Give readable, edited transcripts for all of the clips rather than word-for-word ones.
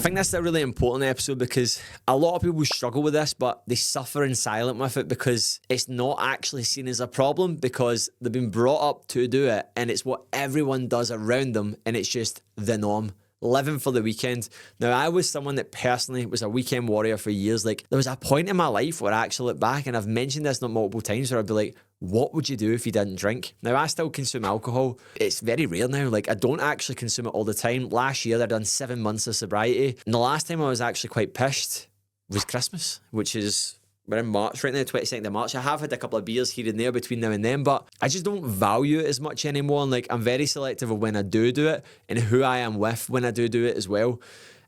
think that's a really important episode because a lot of people struggle with this, but they suffer in silence with it because it's not actually seen as a problem because they've been brought up to do it and it's what everyone does around them and it's just the norm. Living for the weekend. Now, I was someone that personally was a weekend warrior for years. Like, there was a point in my life where I actually look back, and I've mentioned this not multiple times, where I'd be like, what would you do if you didn't drink? Now, I still consume alcohol. It's very rare now. Like, I don't actually consume it all the time. Last year, I'd done 7 months of sobriety. And the last time I was actually quite pissed was Christmas, which is... we're in March right now, 22nd of March. I have had a couple of beers here and there between now and then, but I just don't value it as much anymore. And like, I'm very selective of when I do it and who I am with when I do it as well.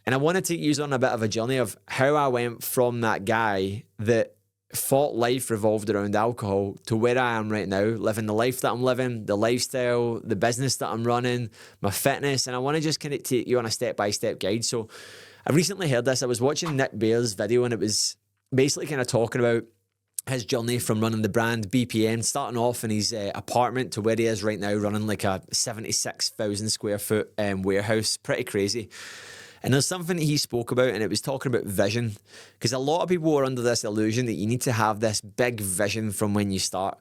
And I want to take you on a bit of a journey of how I went from that guy that thought life revolved around alcohol to where I am right now, living the life that I'm living, the lifestyle, the business that I'm running, my fitness. And I want to just kind of take you on a step-by-step guide. So I recently heard this. I was watching Nick Bare's video and it was basically kind of talking about his journey from running the brand BPN, starting off in his apartment to where he is right now, running like a 76,000 square foot warehouse. Pretty crazy. And there's something that he spoke about, and it was talking about vision, because a lot of people are under this illusion that you need to have this big vision from when you start.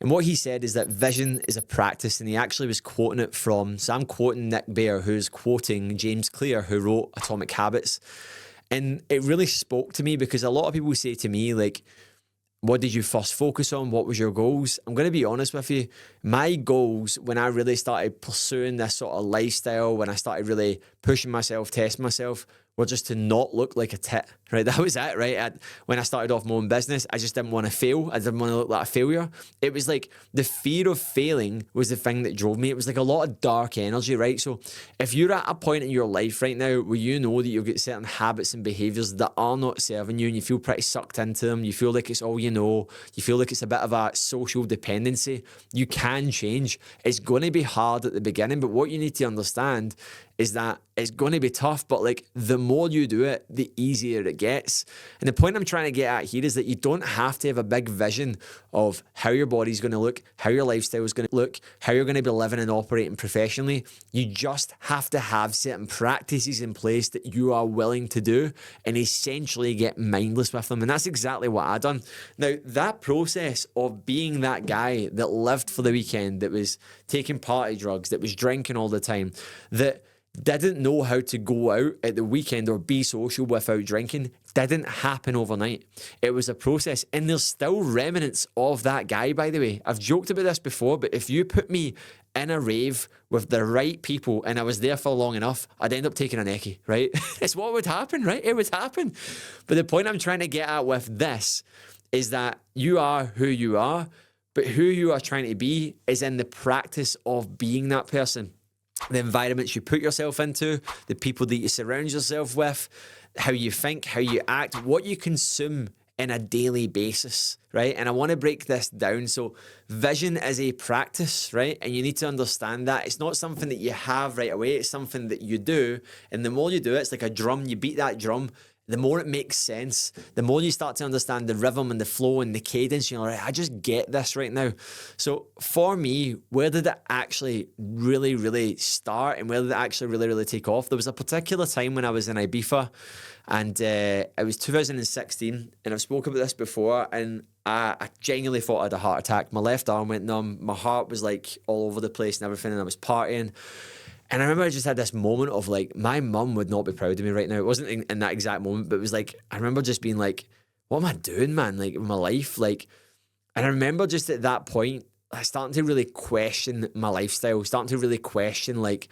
And what he said is that vision is a practice, and he actually was quoting it from, so I'm quoting Nick Bare, who's quoting James Clear, who wrote Atomic Habits. And it really spoke to me because a lot of people say to me, like, what did you first focus on? What was your goals? I'm going to be honest with you. My goals, when I really started pursuing this sort of lifestyle, when I started really pushing myself, testing myself, were just to not look like a tit, right? That was it, right? When I started off my own business, I just didn't want to fail. I didn't want to look like a failure. It was like the fear of failing was the thing that drove me. It was like a lot of dark energy, right? So if you're at a point in your life right now where you know that you've got certain habits and behaviors that are not serving you and you feel pretty sucked into them, you feel like it's all you know, you feel like it's a bit of a social dependency, you can change. It's going to be hard at the beginning, but what you need to understand is that it's going to be tough, but like the more you do it, the easier it gets. And the point I'm trying to get at here is that you don't have to have a big vision of how your body's going to look, how your lifestyle is going to look, how you're going to be living and operating professionally. You just have to have certain practices in place that you are willing to do and essentially get mindless with them. And that's exactly what I done. Now, that process of being that guy that lived for the weekend, that was taking party drugs, that was drinking all the time, that didn't know how to go out at the weekend or be social without drinking, didn't happen overnight. It was a process, and there's still remnants of that guy, by the way. I've joked about this before, but if you put me in a rave with the right people and I was there for long enough, I'd end up taking a necky, right? It's what would happen, right? It would happen. But the point I'm trying to get at with this is that you are who you are, but who you are trying to be is in the practice of being that person. The environments you put yourself into, the people that you surround yourself with, how you think, how you act, what you consume in a daily basis, right? And I want to break this down. So vision is a practice, right? And you need to understand that. It's not something that you have right away. It's something that you do. And the more you do it, it's like a drum. You beat that drum. The more it makes sense, the more you start to understand the rhythm and the flow and the cadence, you're like, I just get this right now. So for me, where did it actually really, really start and where did it actually really, really take off? There was a particular time when I was in Ibiza and it was 2016 and I've spoken about this before and I genuinely thought I had a heart attack. My left arm went numb. My heart was like all over the place and everything and I was partying. And I remember I just had this moment of like, my mum would not be proud of me right now. It wasn't in that exact moment, but it was like, I remember just being like, what am I doing, man? Like, with my life? Like, and I remember just at that point, I starting to really question my lifestyle, starting to really question, like,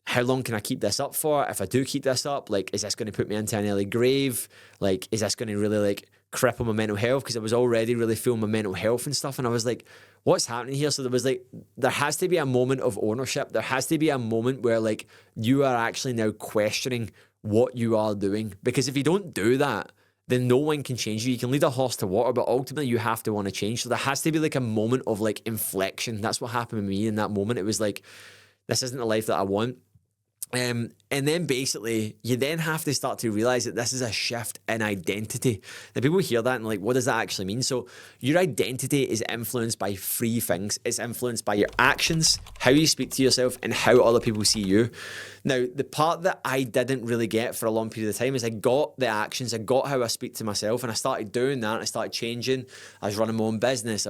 how long can I keep this up for? If I do keep this up, like, is this going to put me into an early grave? Like, is this going to really, like, cripple my mental health? Because I was already really feeling my mental health and stuff. And I was like, what's happening here? So there was like, there has to be a moment of ownership. There has to be a moment where like you are actually now questioning what you are doing. Because if you don't do that, then no one can change you. You can lead a horse to water, but ultimately you have to want to change. So there has to be like a moment of like inflection. That's what happened with me in that moment. It was like, this isn't the life that I want. And then basically, you then have to start to realize that this is a shift in identity. Now, people hear that and like, what does that actually mean? So your identity is influenced by three things. It's influenced by your actions, how you speak to yourself, and how other people see you. Now, the part that I didn't really get for a long period of time is I got the actions, I got how I speak to myself, and I started doing that. I started changing. I was running my own business.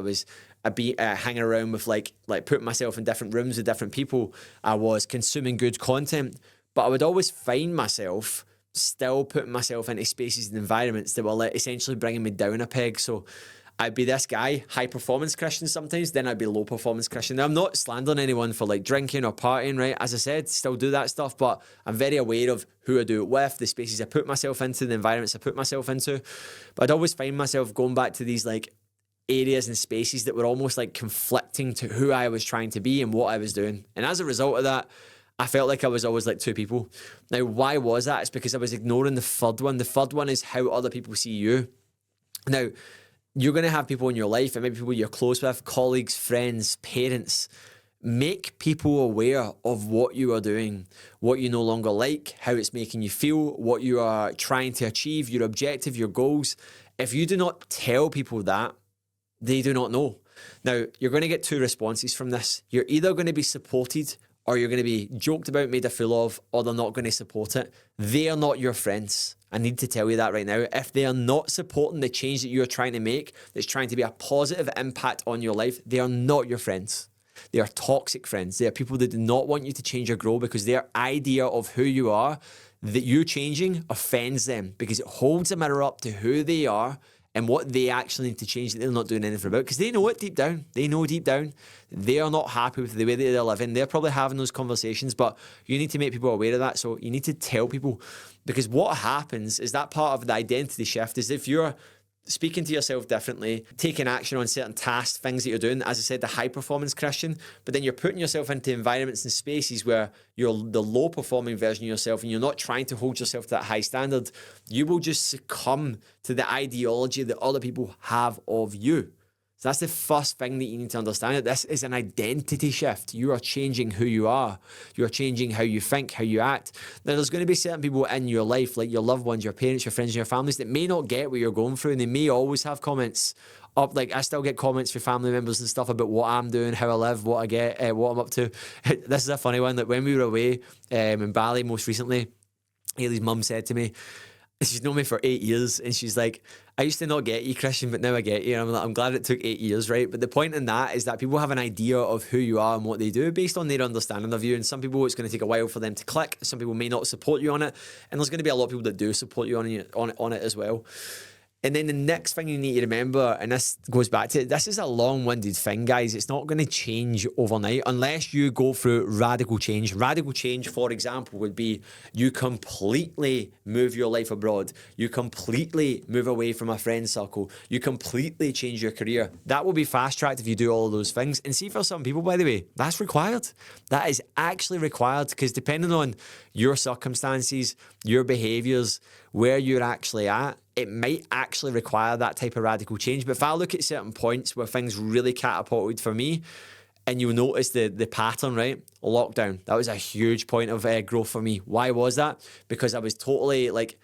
I'd be hanging around with like putting myself in different rooms with different people. I was consuming good content, but I would always find myself still putting myself into spaces and environments that were like essentially bringing me down a peg. So I'd be this guy, high performance Kristian sometimes, then I'd be low performance Kristian. Now, I'm not slandering anyone for like drinking or partying, right? As I said, still do that stuff, but I'm very aware of who I do it with, the spaces I put myself into, the environments I put myself into. But I'd always find myself going back to these like areas and spaces that were almost like conflicting to who I was trying to be and what I was doing. And as a result of that, I felt like I was always like two people. Now, why was that? It's because I was ignoring the third one. The third one is how other people see you. Now, you're going to have people in your life, and maybe people you're close with, colleagues, friends, parents. Make people aware of what you are doing, what you no longer like, how it's making you feel, what you are trying to achieve, your objective, your goals. If you do not tell people that, they do not know. Now, you're going to get two responses from this. You're either going to be supported or you're going to be joked about, made a fool of, or they're not going to support it. They are not your friends. I need to tell you that right now. If they are not supporting the change that you're trying to make, that's trying to be a positive impact on your life, they are not your friends. They are toxic friends. They are people that do not want you to change or grow because their idea of who you are, that you changing, offends them because it holds a mirror up to who they are and what they actually need to change that they're not doing anything about, because they know it deep down. They know deep down they are not happy with the way that they're living. They're probably having those conversations, but you need to make people aware of that. So you need to tell people, because what happens is that part of the identity shift is if you're speaking to yourself differently, taking action on certain tasks, things that you're doing, as I said, the high performance Kristian, but then you're putting yourself into environments and spaces where you're the low performing version of yourself and you're not trying to hold yourself to that high standard, you will just succumb to the ideology that other people have of you. So that's the first thing that you need to understand. That this is an identity shift. You are changing who you are. You are changing how you think, how you act. Now, there's going to be certain people in your life, like your loved ones, your parents, your friends, and your families, that may not get what you're going through, and they may always have comments up. Like, I still get comments from family members and stuff about what I'm doing, how I live, what I get, what I'm up to. This is a funny one. Like, when we were away in Bali most recently, Haley's mum said to me, she's known me for 8 years, and she's like, I used to not get you, Kristian, but now I get you. And I'm like, I'm glad it took 8 years, right? But the point in that is that people have an idea of who you are and what they do based on their understanding of you. And some people, it's going to take a while for them to click. Some people may not support you on it. And there's going to be a lot of people that do support you on it as well. And then the next thing you need to remember, and this goes back to, this is a long-winded thing, guys. It's not going to change overnight unless you go through radical change. Radical change, for example, would be you completely move your life abroad. You completely move away from a friend circle. You completely change your career. That will be fast-tracked if you do all of those things. And see, for some people, by the way, that's required. That is actually required, because depending on your circumstances, your behaviors, where you're actually at, it might actually require that type of radical change. But if I look at certain points where things really catapulted for me, and you'll notice the pattern, right? Lockdown. That was a huge point of growth for me. Why was that? Because I was totally like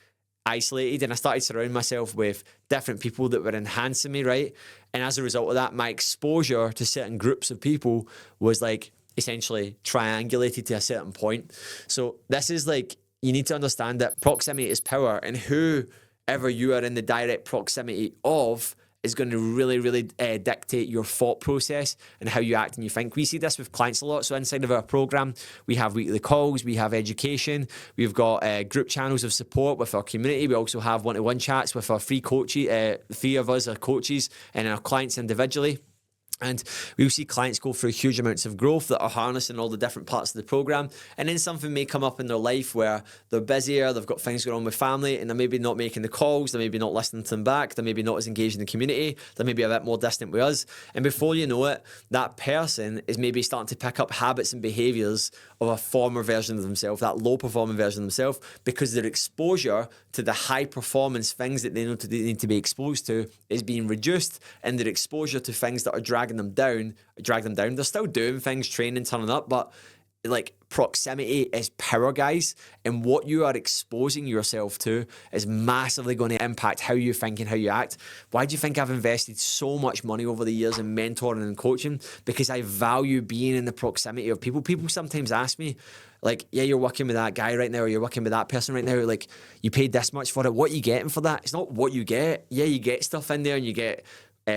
isolated, and I started surrounding myself with different people that were enhancing me, right? And as a result of that, my exposure to certain groups of people was like essentially triangulated to a certain point. So this is like, you need to understand that proximity is power, and whoever you are in the direct proximity of is going to really, really dictate your thought process and how you act and you think. We see this with clients a lot. So inside of our program, we have weekly calls, we have education, we've got group channels of support with our community. We also have one-to-one chats with our three of us are coaches and our clients individually. And we'll see clients go through huge amounts of growth that are harnessing all the different parts of the program. And then something may come up in their life where they're busier, they've got things going on with family, and they're maybe not making the calls, they're maybe not listening to them back, they're maybe not as engaged in the community, they're maybe a bit more distant with us. And before you know it, that person is maybe starting to pick up habits and behaviors of a former version of themselves, that low performing version of themselves, because their exposure to the high performance things that they need to be exposed to is being reduced, and their exposure to things that are drag them down. They're still doing things, training, turning up, but like proximity is power, guys, and what you are exposing yourself to is massively going to impact how you think and how you act. Why do you think I've invested so much money over the years in mentoring and coaching? Because I value being in the proximity of people. People sometimes ask me, like, yeah, you're working with that guy right now, or you're working with that person right now, like, you paid this much for it. What are you getting for that? It's not what you get. Yeah, you get stuff in there, and you get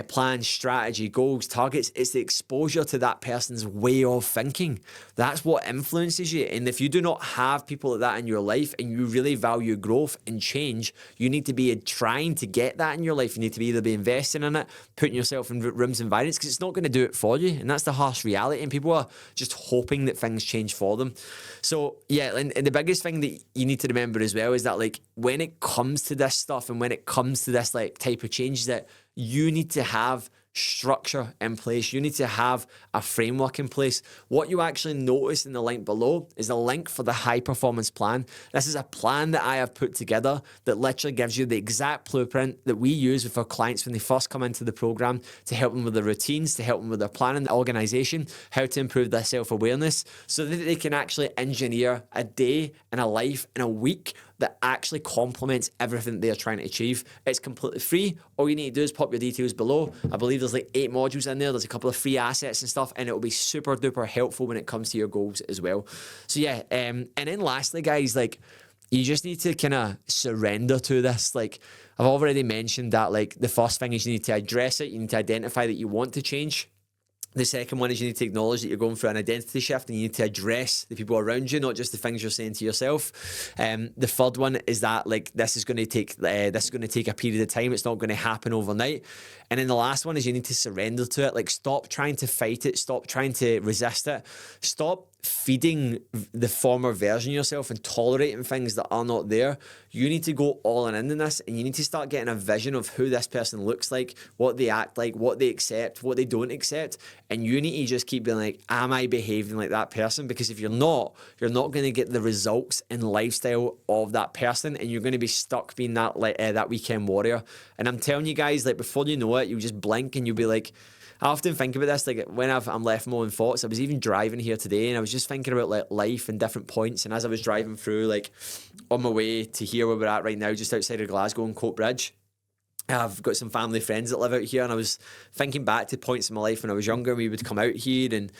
plans, strategy, goals, targets. It's the exposure to that person's way of thinking. That's what influences you. And if you do not have people like that in your life, and you really value growth and change, you need to be trying to get that in your life. You need to be either be investing in it, putting yourself in rooms and environments, because it's not going to do it for you. And that's the harsh reality. And people are just hoping that things change for them. So yeah, and the biggest thing that you need to remember as well is that, like, when it comes to this stuff, and when it comes to this like type of change, that you need to have structure in place. You need to have a framework in place. What you actually notice in the link below is the link for the high performance plan. This is a plan that I have put together that literally gives you the exact blueprint that we use with our clients when they first come into the program, to help them with their routines, to help them with their planning, the organization, how to improve their self-awareness, so that they can actually engineer a day and a life and a week that actually complements everything they're trying to achieve. It's completely free. All you need to do is pop your details below. I believe there's like 8 modules in there. There's a couple of free assets and stuff, and it will be super duper helpful when it comes to your goals as well. So yeah, and then lastly, guys, like, you just need to kind of surrender to this. Like, I've already mentioned that, like, the first thing is you need to address it. You need to identify that you want to change. The second one is you need to acknowledge that you're going through an identity shift, and you need to address the people around you, not just the things you're saying to yourself. The third one is that, like, this is going to take a period of time. It's not going to happen overnight. And then the last one is you need to surrender to it. Like, stop trying to fight it. Stop trying to resist it. Stop feeding the former version of yourself and tolerating things that are not there. You need to go all in this, and you need to start getting a vision of who this person looks like, what they act like, what they accept, what they don't accept. And you need to just keep being like, am I behaving like that person? Because if you're not going to get the results and lifestyle of that person, and you're going to be stuck being that weekend warrior. And I'm telling you guys, like, before you know it, you just blink and you'll be like, I often think about this, like, when I'm left my own thoughts. I was even driving here today, and I was just thinking about, like, life and different points. And as I was driving through, like, on my way to here where we're at right now, just outside of Glasgow and Coat Bridge, I've got some family friends that live out here, and I was thinking back to points in my life when I was younger. We would come out here, and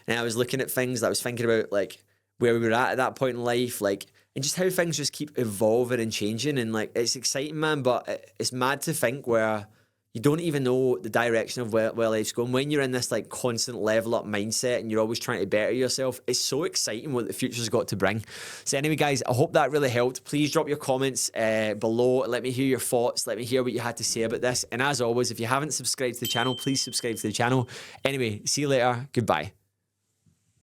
I was looking at things that I was thinking about, like, where we were at that point in life, like, and just how things just keep evolving and changing. And, like, it's exciting, man, but it's mad to think where you don't even know the direction of where life's going. When you're in this, like, constant level up mindset, and you're always trying to better yourself, it's so exciting what the future's got to bring. So anyway, guys, I hope that really helped. Please drop your comments below. Let me hear your thoughts. Let me hear what you had to say about this. And as always, if you haven't subscribed to the channel, please subscribe to the channel. Anyway, see you later. Goodbye.